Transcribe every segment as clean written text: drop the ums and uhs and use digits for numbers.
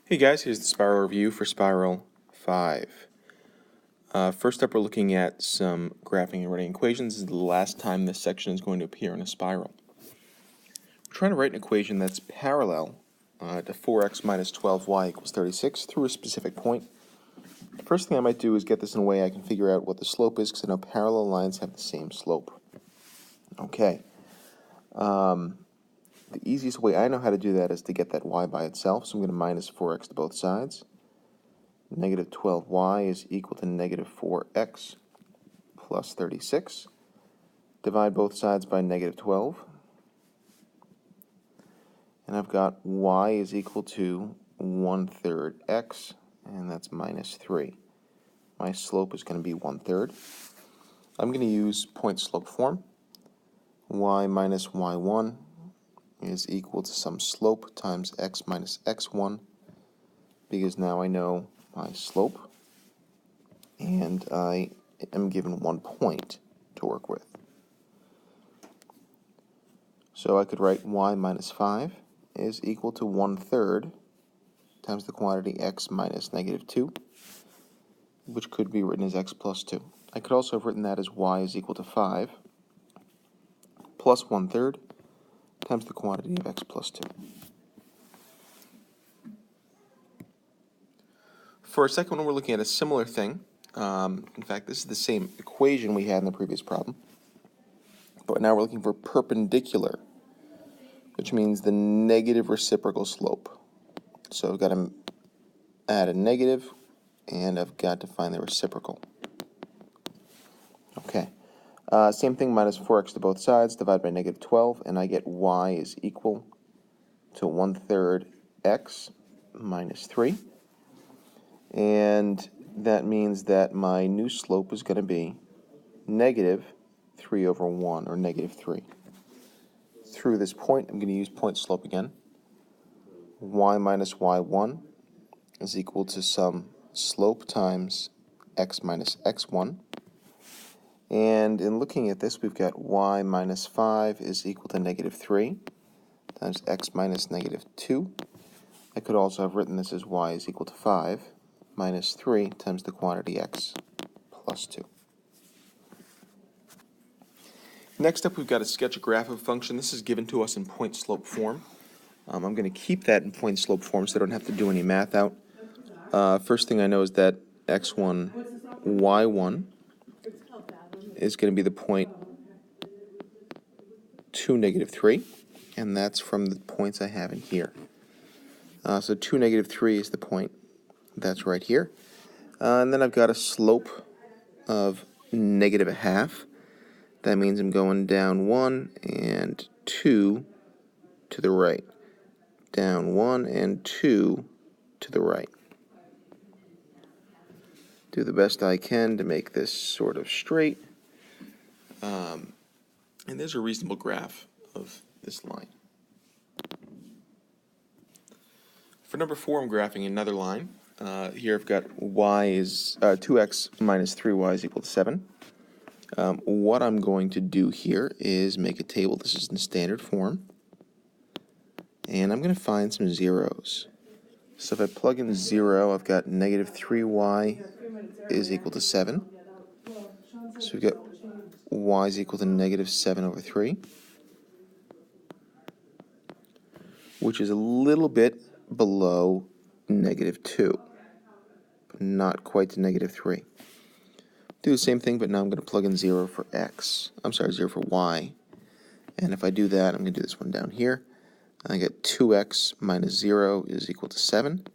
Hey guys, here's the spiral review for spiral 5. First up, we're looking at some graphing and writing equations. This is the last time this section is going to appear in a spiral. We're trying to write an equation that's parallel to 4x minus 12y equals 36 through a specific point. The first thing I might do is get this in a way I can figure out what the slope is, because I know parallel lines have the same slope. Okay. The easiest way I know how to do that is to get that y by itself, so I'm going to minus 4x to both sides. Negative 12y is equal to negative 4x plus 36. Divide both sides by negative 12. And I've got y is equal to 1/3 x, and that's minus 3. My slope is going to be 1/3. I'm going to use point slope form. Y minus y1 is equal to some slope times x minus x1, because now I know my slope, and I am given 1 point to work with. So I could write y minus 5 is equal to 1/3 times the quantity x minus negative 2, which could be written as x plus 2. I could also have written that as y is equal to 5 plus 1/3 times the quantity of x plus 2. For our second one, we're looking at a similar thing. In fact, this is the same equation we had in the previous problem, but now we're looking for perpendicular, which means the negative reciprocal slope. So I've got to add a negative, and I've got to find the reciprocal. Okay. Same thing, minus 4x to both sides, divide by negative 12, and I get y is equal to 1/3 x minus 3. And that means that my new slope is going to be negative 3/1, or negative 3. Through this point, I'm going to use point slope again. Y minus y1 is equal to some slope times x minus x1. And in looking at this, we've got y minus 5 is equal to negative 3 times x minus negative 2. I could also have written this as y is equal to 5 minus 3 times the quantity x plus 2. Next up, we've got to sketch a graph of a function. This is given to us in point slope form. I'm going to keep that in point slope form so I don't have to do any math out. First thing I know is that x1, y1 is going to be the point 2, negative 3, and that's from the points I have in here. So 2, negative 3 is the point that's right here. And then I've got a slope of negative 1/2. That means I'm going down 1 and 2 to the right. Down 1 and 2 to the right. Do the best I can to make this sort of straight. And there's a reasonable graph of this line. For number 4, I'm graphing another line. Here I've got y is 2x minus 3y is equal to 7. What I'm going to do here is make a table. This is in standard form. And I'm going to find some zeros. So if I plug in 0, I've got negative 3y is equal to 7. So we've got y is equal to negative 7/3, which is a little bit below negative 2, but not quite to negative 3. Do the same thing, but now I'm going to plug in 0 for x. I'm sorry, 0 for y. And if I do that, I'm going to do this one down here. I get 2x minus 0 is equal to 7.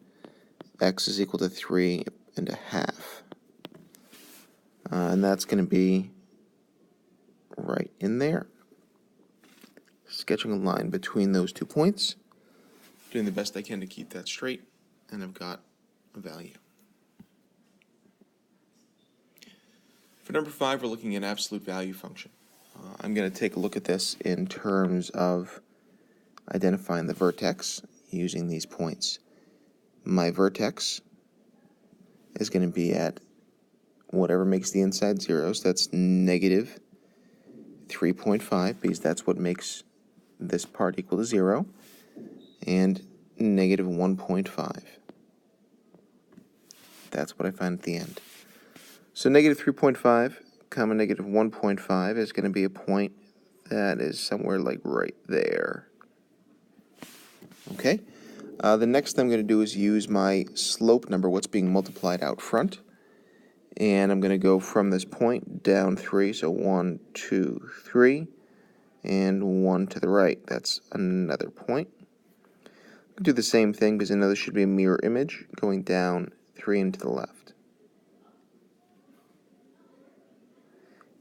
X is equal to 3.5. And that's going to be right in there. Sketching a line between those 2 points. Doing the best I can to keep that straight. And I've got a value. For number 5, we're looking at absolute value function. I'm going to take a look at this in terms of identifying the vertex using these points. My vertex is going to be at whatever makes the inside 0, so that's negative 3.5, because that's what makes this part equal to 0, and negative 1.5. That's what I find at the end. So negative 3.5, comma negative 1.5 is going to be a point that is somewhere like right there. Okay? The next thing I'm going to do is use my slope number, what's being multiplied out front. And I'm going to go from this point down 3, so 1, 2, 3, and 1 to the right. That's another point. I'll do the same thing because I know this should be a mirror image, going down 3 and to the left.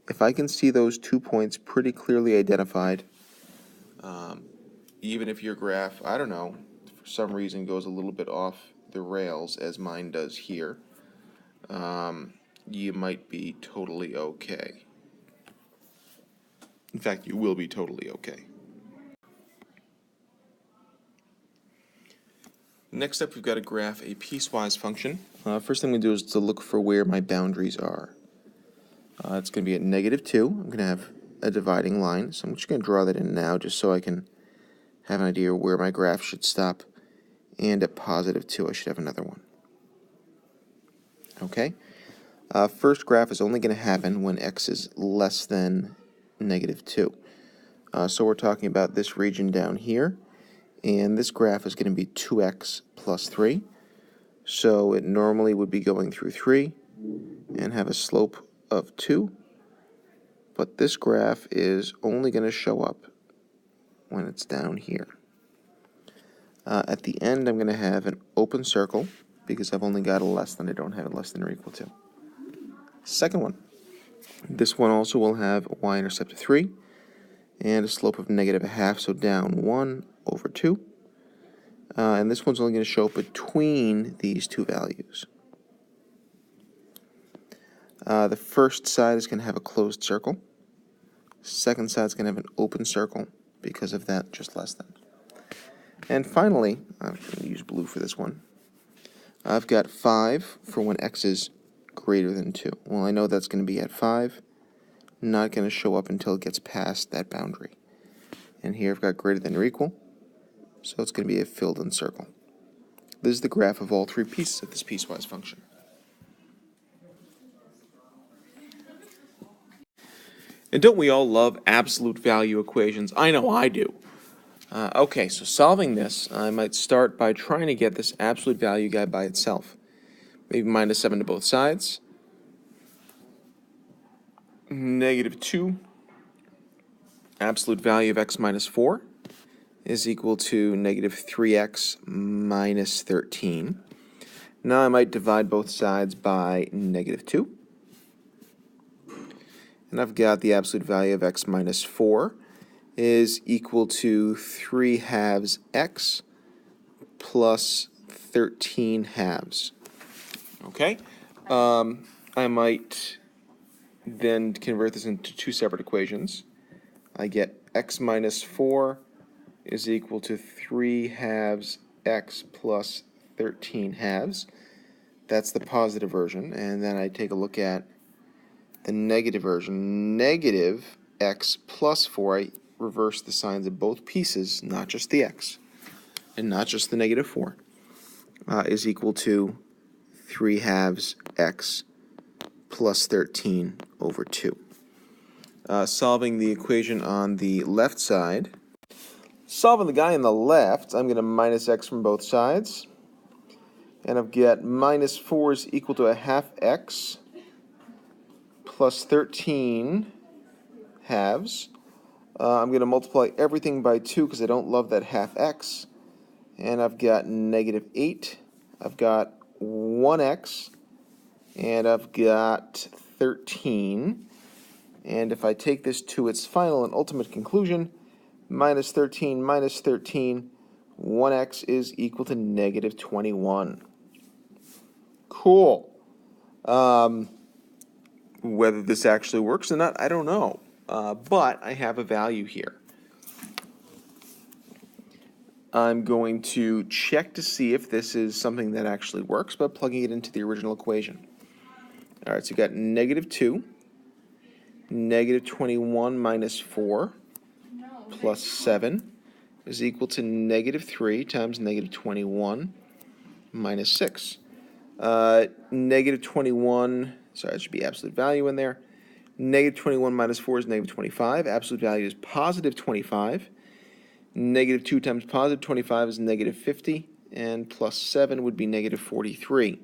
If I can see those 2 points pretty clearly identified, even if your graph, I don't know, for some reason goes a little bit off the rails, as mine does here, you might be totally okay. In fact, you will be totally okay. Next up, we've got to graph a piecewise function. First thing we do is to look for where my boundaries are. It's going to be at negative 2. I'm going to have a dividing line, so I'm just going to draw that in now just so I can have an idea where my graph should stop. And at positive 2, I should have another one. Okay? First graph is only going to happen when x is less than negative 2. So we're talking about this region down here, and this graph is going to be 2x plus 3. So it normally would be going through 3 and have a slope of 2, but this graph is only going to show up when it's down here. At the end, I'm going to have an open circle because I've only got a less than. I don't have a less than or equal to. Second one. This one also will have a y-intercept of 3 and a slope of negative 1/2, so down 1 over 2. And this one's only going to show up between these two values. The first side is going to have a closed circle. Second side is going to have an open circle because of that just less than. And finally, I'm going to use blue for this one. I've got 5 for when x is greater than 2. Well, I know that's going to be at 5. Not going to show up until it gets past that boundary. And here I've got greater than or equal, so it's going to be a filled-in circle. This is the graph of all 3 pieces of this piecewise function. And don't we all love absolute value equations? I know I do. Okay, so solving this, I might start by trying to get this absolute value guy by itself. Maybe minus 7 to both sides. Negative 2. Absolute value of x minus 4 is equal to negative 3x minus 13. Now I might divide both sides by negative 2. And I've got the absolute value of x minus 4 is equal to 3/2 x plus 13/2. Okay? I might then convert this into 2 separate equations. I get x minus 4 is equal to 3/2 x plus 13/2. That's the positive version. And then I take a look at the negative version. Negative x plus 4, I reverse the signs of both pieces, not just the x, and not just the negative 4, is equal to 3/2 x plus 13 over 2. Solving the equation on the left side. Solving the guy on the left, I'm going to minus x from both sides. And I've got minus 4 is equal to 1/2 x plus 13/2. I'm going to multiply everything by 2 because I don't love that 1/2 x. And I've got negative 8. I've got 1x. And I've got 13. And if I take this to its final and ultimate conclusion, minus 13 minus 13, 1x is equal to negative 21. Cool. Whether this actually works or not, I don't know. But I have a value here. I'm going to check to see if this is something that actually works by plugging it into the original equation. All right, so you've got negative 2, negative 21 minus 4 plus 7 is equal to negative 3 times negative 21 minus 6. Negative 21, sorry, that should be absolute value in there. Negative 21 minus 4 is negative 25. Absolute value is positive 25. Negative 2 times positive 25 is negative 50. And plus 7 would be negative 43.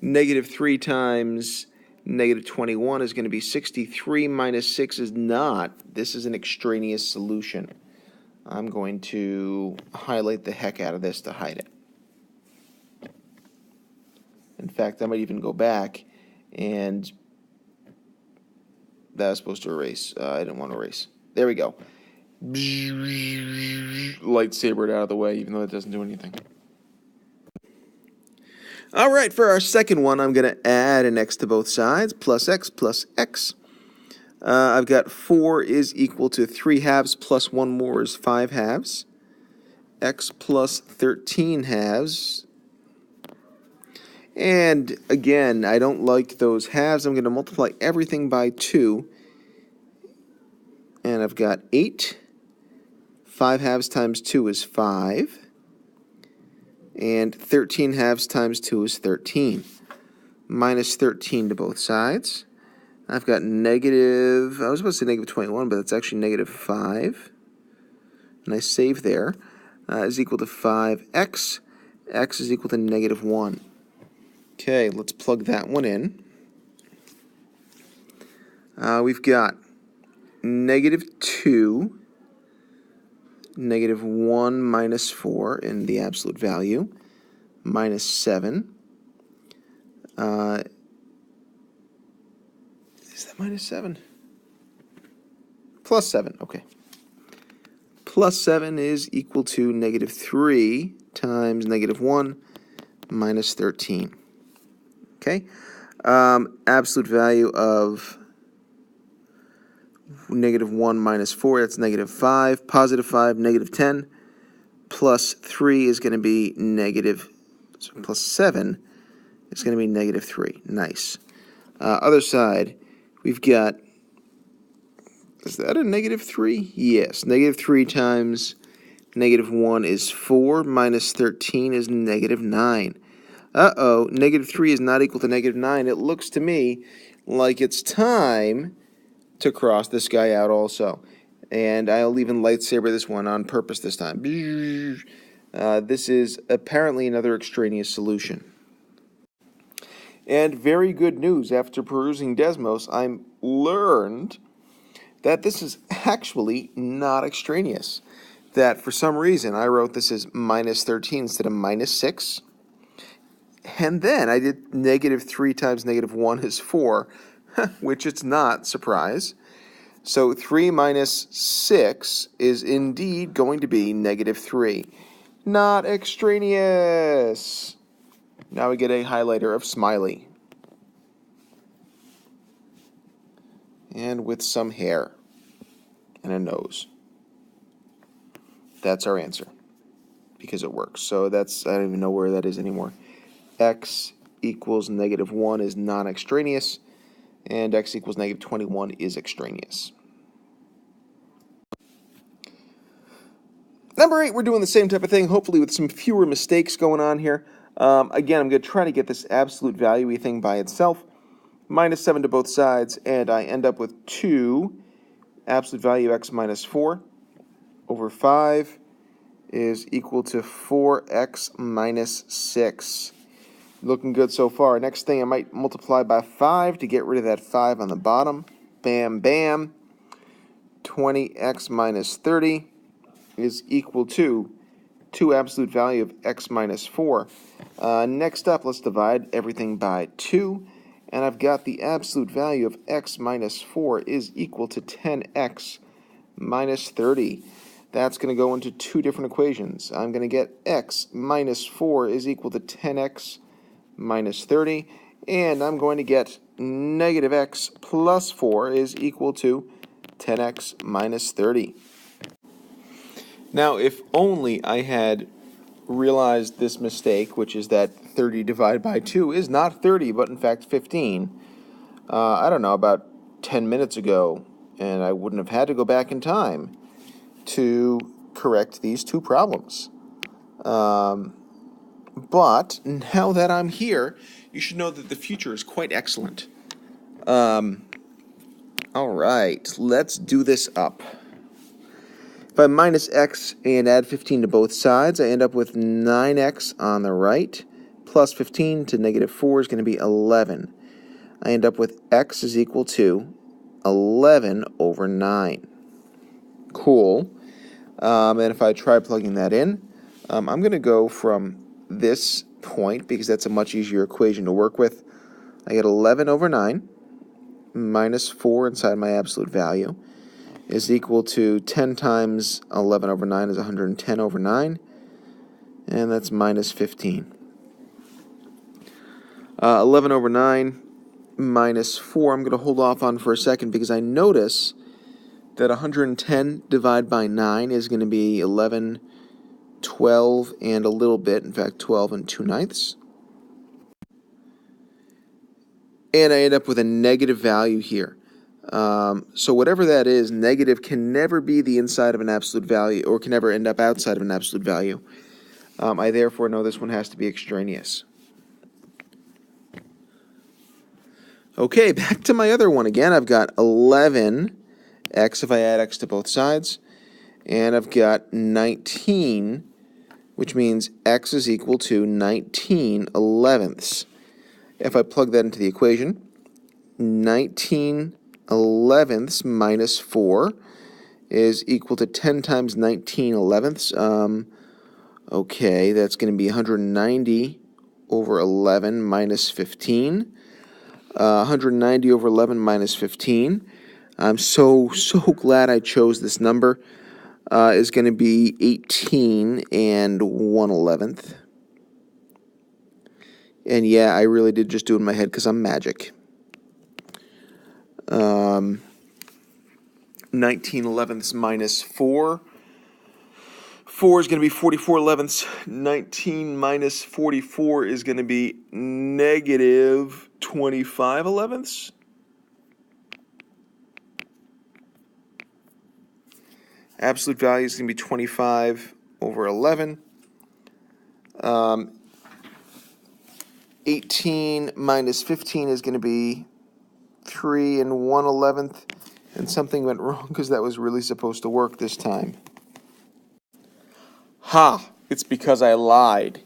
Negative 3 times negative 21 is going to be 63 minus 6 is not. This is an extraneous solution. I'm going to highlight the heck out of this to hide it. In fact, I might even go back and that was supposed to erase. I didn't want to erase. There we go. Lightsabered out of the way, even though it doesn't do anything. All right, for our second one, I'm going to add an x to both sides, plus x plus x. I've got 4 is equal to 3 halves plus 1 more is 5 halves. X plus 13 halves. And again, I don't like those halves. I'm going to multiply everything by 2. And I've got 8. 5 halves times 2 is 5. And 13 halves times 2 is 13. Minus 13 to both sides. I've got negative, I was supposed to say negative 21, but it's actually negative 5. And I save there. Is equal to 5x. X is equal to negative 1. Okay, let's plug that one in. We've got negative 2, negative 1 minus 4 in the absolute value, minus 7. Is that minus 7? Plus 7, okay. Plus 7 is equal to negative 3 times negative 1 minus 13. Okay? Absolute value of negative 1 minus 4, that's negative 5. Positive 5, negative 10. Plus 3 is going to be negative, so plus 7 is going to be negative 3. Nice. Other side, we've got, is that a negative 3? Yes. Negative 3 times negative 1 is 4, minus 13 is negative 9. Uh-oh, negative 3 is not equal to negative 9. It looks to me like it's time to cross this guy out also. And I'll even lightsaber this one on purpose this time. This is apparently another extraneous solution. And very good news, after perusing Desmos, I learned that this is actually not extraneous. That for some reason I wrote this as minus 13 instead of minus 6. And then I did negative 3 times negative 1 is 4, which it's not, surprise. So 3 minus 6 is indeed going to be negative 3. Not extraneous. Now we get a highlighter of smiley. And with some hair and a nose. That's our answer. Because it works. So that's, I don't even know where that is anymore. X equals negative 1 is non-extraneous, and x equals negative 21 is extraneous. Number 8, we're doing the same type of thing, hopefully with some fewer mistakes going on here. Again, I'm going to try to get this absolute value-y thing by itself. Minus 7 to both sides, and I end up with 2 absolute value x minus 4 over 5 is equal to 4x minus 6. Looking good so far. Next thing, I might multiply by 5 to get rid of that 5 on the bottom. Bam, bam. 20x minus 30 is equal to 2 absolute value of x minus 4. Next up, let's divide everything by 2. And I've got the absolute value of x minus 4 is equal to 10x minus 30. That's going to go into 2 different equations. I'm going to get x minus 4 is equal to 10x minus 30, and I'm going to get negative x plus 4 is equal to 10x minus 30. Now, if only I had realized this mistake, which is that 30 divided by 2 is not 30, but in fact 15, I don't know, about 10 minutes ago, and I wouldn't have had to go back in time to correct these 2 problems. But But now that I'm here, you should know that the future is quite excellent. All right, let's do this up. If I minus x and add 15 to both sides, I end up with 9x on the right, plus 15 to negative 4 is going to be 11. I end up with x is equal to 11 over 9. Cool. And if I try plugging that in, I'm going to go from this point, because that's a much easier equation to work with. I get 11 over 9 minus 4 inside my absolute value is equal to 10 times 11 over 9 is 110 over 9, and that's minus 15. 11 over 9 minus 4 I'm going to hold off on for a second, because I notice that 110 divided by 9 is going to be 11, 12, and a little bit, in fact 12 and 2/9. And I end up with a negative value here. So whatever that is, negative can never be the inside of an absolute value, or can never end up outside of an absolute value. I therefore know this one has to be extraneous. Okay, back to my other one again. I've got 11x if I add x to both sides, and I've got 19, which means x is equal to 19 elevenths. If I plug that into the equation, 19 elevenths minus 4 is equal to 10 times 19 elevenths. Okay, that's going to be 190 over 11 minus 15. 190 over 11 minus 15. I'm so glad I chose this number. Is going to be 18 and 1/11. And yeah, I really did just do it in my head because I'm magic. 19 elevenths minus 4. 4 is going to be 44 elevenths. 19 minus 44 is going to be negative 25 elevenths. Absolute value is going to be 25 over 11. 18 minus 15 is going to be 3 and 1/11. And something went wrong because that was really supposed to work this time. Ha! It's because I lied.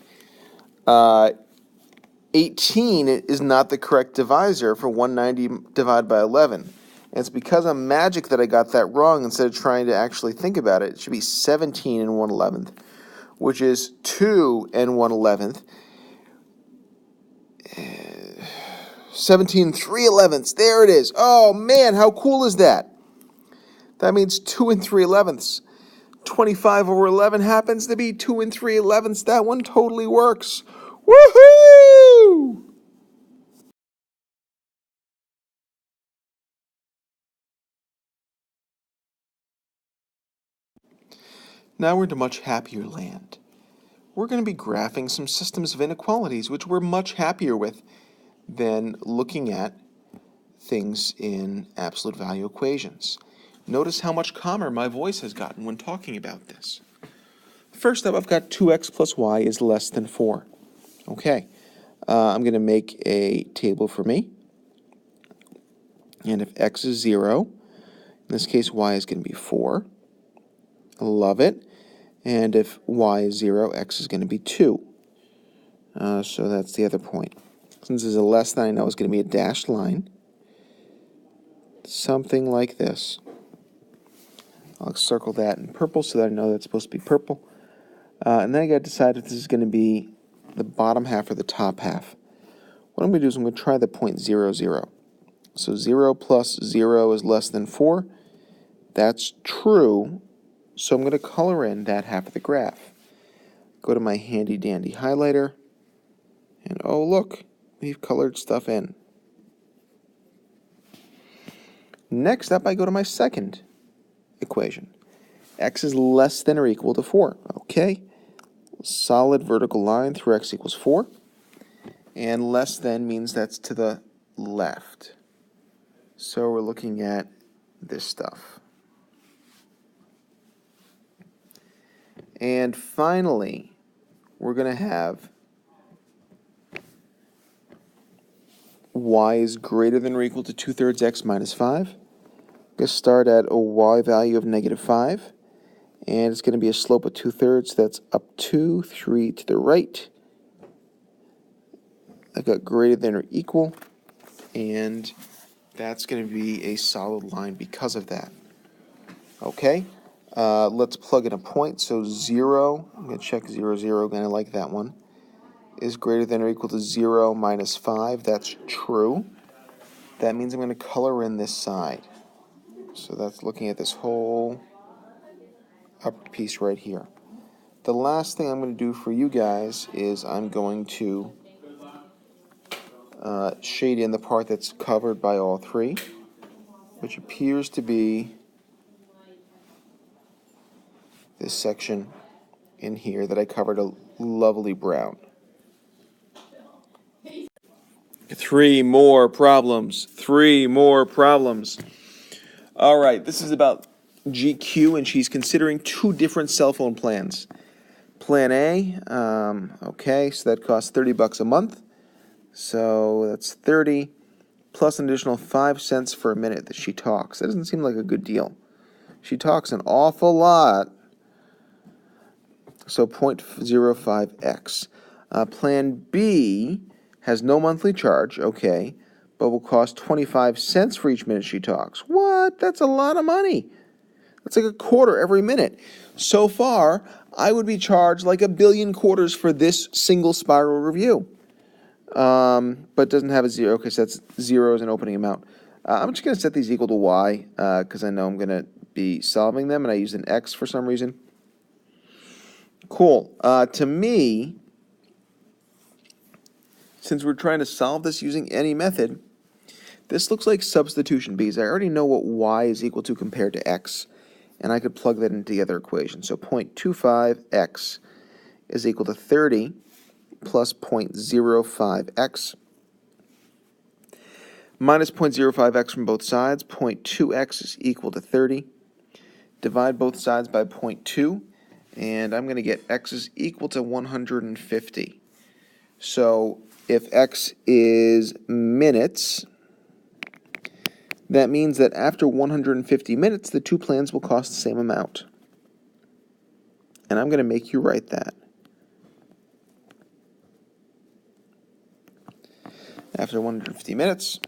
18 is not the correct divisor for 190 divided by 11. And it's because I'm magic that I got that wrong instead of trying to actually think about it. It should be 17 and 1/11, which is 2 and 1/11. 17 3/11. There it is. Oh man, how cool is that? That means 2 and 3/11. 25 over 11 happens to be 2 and 3/11. That one totally works. Woohoo! Now we're to much happier land. We're going to be graphing some systems of inequalities, which we're much happier with than looking at things in absolute value equations. Notice how much calmer my voice has gotten when talking about this. First up, I've got 2x plus y is less than 4. Okay, I'm going to make a table for me. And if x is 0, in this case y is going to be 4. Love it. And if y is 0, x is going to be 2. So that's the other point. Since there's a less than, I know it's going to be a dashed line. Something like this. I'll circle that in purple so that I know that's supposed to be purple. And then I got to decide if this is going to be the bottom half or the top half. What I'm going to do is I'm going to try the point 0, 0. So 0 plus 0 is less than 4. That's true. So I'm going to color in that half of the graph. Go to my handy dandy highlighter. And oh look, we've colored stuff in. Next up, I go to my second equation. X is less than or equal to 4. Okay. Solid vertical line through x equals 4. And less than means that's to the left. So we're looking at this stuff. And finally, we're going to have y is greater than or equal to 2/3 x minus 5. I'm going to start at a y value of negative 5. And it's going to be a slope of 2/3. That's up 2, 3 to the right. I've got greater than or equal. And that's going to be a solid line because of that. Okay, let's plug in a point. So 0, I'm going to check 0, 0, again, I like that one, is greater than or equal to 0 minus 5. That's true. That means I'm going to color in this side. So that's looking at this whole upper piece right here. The last thing I'm going to do for you guys is I'm going to shade in the part that's covered by all three, which appears to be this section in here that I covered a lovely brown. 3 more problems. 3 more problems. All right, this is about GQ, and she's considering 2 different cell phone plans. Plan A, okay, so that costs $30 a month. So that's 30 plus an additional 5 cents for a minute that she talks. That doesn't seem like a good deal. She talks an awful lot. So 0.05x. Plan B has no monthly charge, okay, but will cost 25 cents for each minute she talks. What? That's a lot of money. That's like a quarter every minute. So far, I would be charged like 1 billion quarters for this single spiral review. But doesn't have a 0. Okay, so that's 0 as an opening amount. I'm just going to set these equal to y because I know I'm going to be solving them, and I use an x for some reason. Cool. To me, since we're trying to solve this using any method, this looks like substitution because I already know what y is equal to compared to x, and I could plug that into the other equation. So 0.25x is equal to 30 plus 0.05x minus 0.05x from both sides. 0.2x is equal to 30. Divide both sides by 0.2, and I'm going to get x is equal to 150. So if x is minutes, that means that after 150 minutes, the 2 plans will cost the same amount. And I'm going to make you write that. After 150 minutes,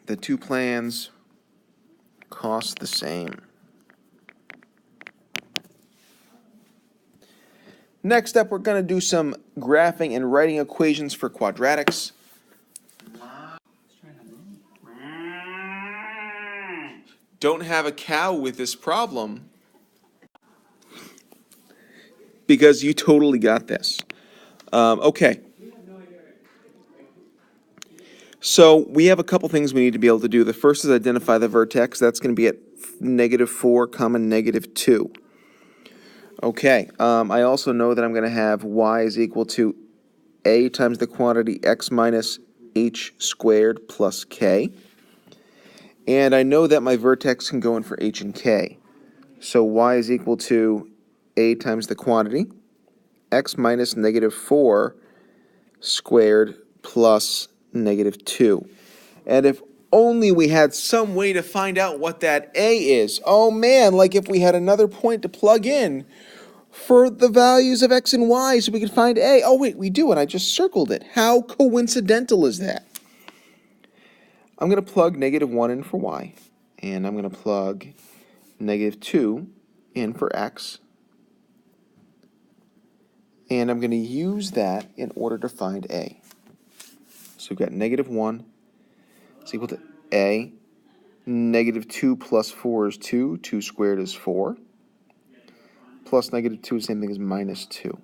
the 2 plans cost the same. Next up, we're going to do some graphing and writing equations for quadratics. Don't have a cow with this problem because you totally got this. Okay. So we have a couple things we need to be able to do. The first is identify the vertex. That's going to be at -4, -2. Okay. I also know that I'm going to have y is equal to a times the quantity x minus h squared plus k. And I know that my vertex can go in for h and k. So y is equal to a times the quantity x minus -4 squared plus -2. And if only we had some way to find out what that a is. Oh man, like if we had another point to plug in for the values of x and y so we could find a. Oh wait, we do, and I just circled it. How coincidental is that? I'm going to plug -1 in for y, and I'm going to plug -2 in for x. And I'm going to use that in order to find a. So we've got -1 is equal to a. -2 plus 4 is 2. 2 squared is 4. Plus -2 is the same thing as -2.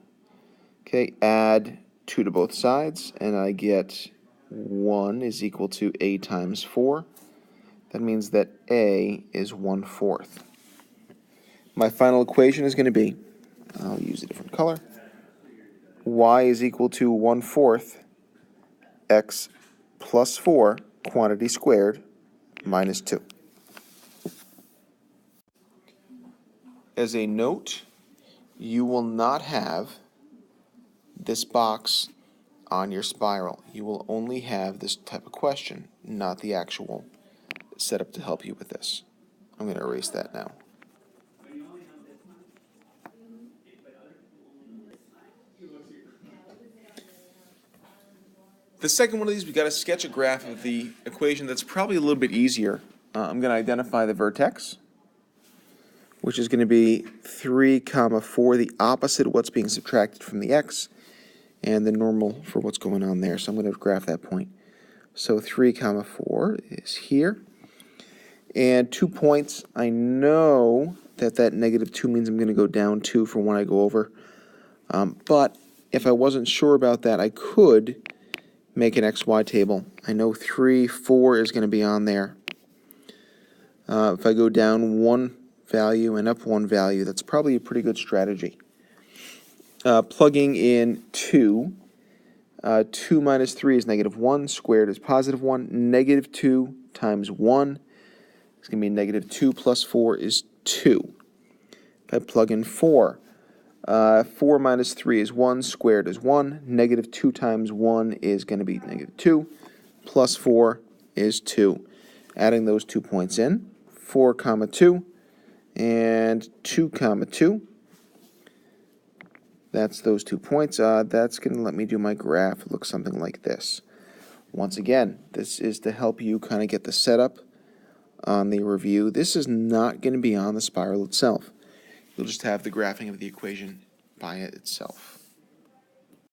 Okay, add 2 to both sides, and I get 1 is equal to a times 4. That means that a is 1/4. My final equation is going to be, I'll use a different color, y is equal to 1/4 x plus 4 quantity squared minus 2. As a note, you will not have this box on your spiral. You will only have this type of question, not the actual setup to help you with this. I'm going to erase that now. The second one of these, we got to sketch a graph of the equation that's probably a little bit easier. I'm going to identify the vertex, which is going to be 3, 4, the opposite of what's being subtracted from the x, and the normal for what's going on there. So I'm going to graph that point. So 3, 4 is here. And 2 points, I know that -2 means I'm going to go down 2 for when I go over. But if I wasn't sure about that, I could make an XY table. I know 3, 4 is going to be on there. If I go down 1 value and up 1 value, that's probably a pretty good strategy. Plugging in 2. 2 minus 3 is -1, squared is +1. -2 times 1 is going to be -2 plus 4 is 2. If I plug in 4, 4 minus 3 is 1, squared is 1. -2 times 1 is going to be -2, plus 4 is 2. Adding those 2 points in, 4, 2, and 2, 2. That's those 2 points. That's going to let me do my graph. It looks something like this. Once again, this is to help you kind of get the setup on the review. This is not going to be on the spiral itself. You'll just have the graphing of the equation by itself.